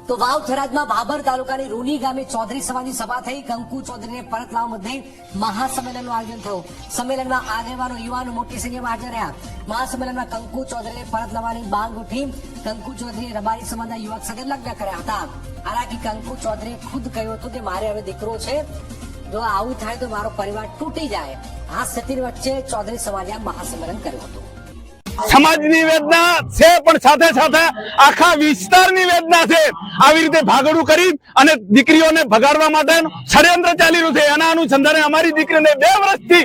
તો વાવ થરાદમાં ભાભર તાલુકાની રૂની ગામે ચૌધરી સમાજની સભા થઈ. કંકુ ચૌધરીને પરત લાવવા મુદ્દે મહાસંમેલનનું આયોજન થયું. સંમેલનમાં આગેવાનો યુવાનો મોટી સંખ્યામાં હાજર રહ્યા. મહાસંમેલનમાં કંકુ ચૌધરીને પરત લાવવાની માંગ ઉઠી. કંકુ ચૌધરીએ રબારી સમાજના યુવક સાથે લગ્ન કર્યા હતા. હાલાકી કંકુ ચૌધરીએ ખુદ કહ્યું હતું કે મારે હવે દીકરો છે, જો આવું થાય તો મારો પરિવાર તૂટી જાય. આ સ્થિતિ વચ્ચે ચૌધરી સમાજે આ મહાસંમેલન કર્યું હતું. સમાજની વેદના છે, પણ સાથે સાથે આખા વિસ્તારની વેદના છે. આવી રીતે ભાગડું કરી અને દીકરીઓને ભગાડવા માટે ષડયંત્ર ચાલી રહ્યું છે. એના અનુસંધાને અમારી દીકરીને 2 વર્ષથી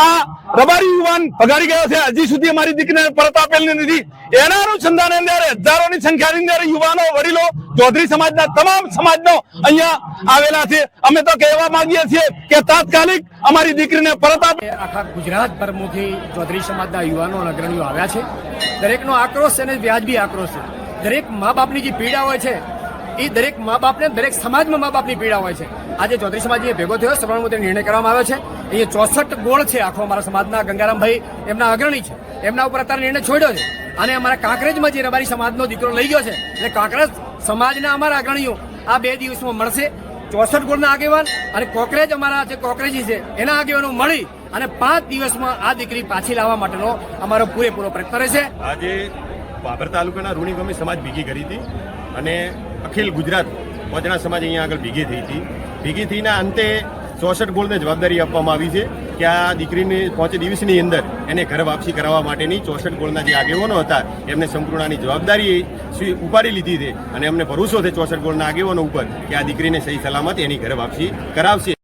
આ રબારી યુવાન ભગાડી ગયો છે. હજી સુધી અમારી દીકરીને પરત આપેલી નથી. એના અનુસંધાને અંદર હજારોની સંખ્યાની અંદર યુવાનો, વડીલો, ચૌધરી સમાજના તમામ સમાજનો અહીંયા આવેલા છે. અમે તો કહેવા માંગીએ છીએ કે તાત્કાલિક અમારી દીકરીને પરત આપે. આખા ગુજરાત ભરમાંથી ચૌધરી સમાજના યુવાનો અને અગ્રણીઓ આવ્યા છે. દરેકનો આક્રોશ છે અને વ્યાજબી આક્રોશ છે. દરેક મા બાપની જે પીડા હોય છે એ દરેક મા બાપને, દરેક સમાજમાં મા બાપની પીડા હોય છે. આજે ચૌધરી સમાજ ભેગો થયો, સર્વાનુમતે નિર્ણય કરવામાં આવ્યો છે. અહીંયા 64 ગોળ છે. આખો અમારા સમાજના ગંગારામભાઈ એમના અગ્રણી છે, એમના ઉપર અત્યારે નિર્ણય છોડ્યો છે. અને અમારા કાંકરેજમાં જે રબારી સમાજનો દીકરો લઈ ગયો છે, એટલે કાંકરેજ સમાજના અમારા અગ્રણીઓ આ 2 દિવસમાં મળશે. 64 ગોળના આગેવાન અને કોકરેજ, અમારા જે કોકરેજી છે એના આગેવાનો મળી અને 5 દિવસમાં આ દીકરી પાછી લાવવા માટેનો અમારો પૂરેપૂરો પ્રયત્ન રહેશે. આજે ભાભર તાલુકાના રૂણી ગામે સમાજ ભેગી કરી હતી અને અખિલ ગુજરાત વચના સમાજ અહીંયા આગળ ભેગી થઈ હતી. ભેગી થઈના અંતે 64 ગોળને જવાબદારી આપવામાં આવી છે કે આ દીકરીને 5 દિવસની અંદર એને ઘર વાપસી કરાવવા માટેની 64 ગોળના જે આગેવાનો હતા એમને સંપૂર્ણની જવાબદારી ઉપાડી લીધી છે અને અમને ભરોસો છે 64 ગોળના આગેવાનો ઉપર કે આ દીકરીને સહી સલામત એની ઘર વાપસી કરાવશે.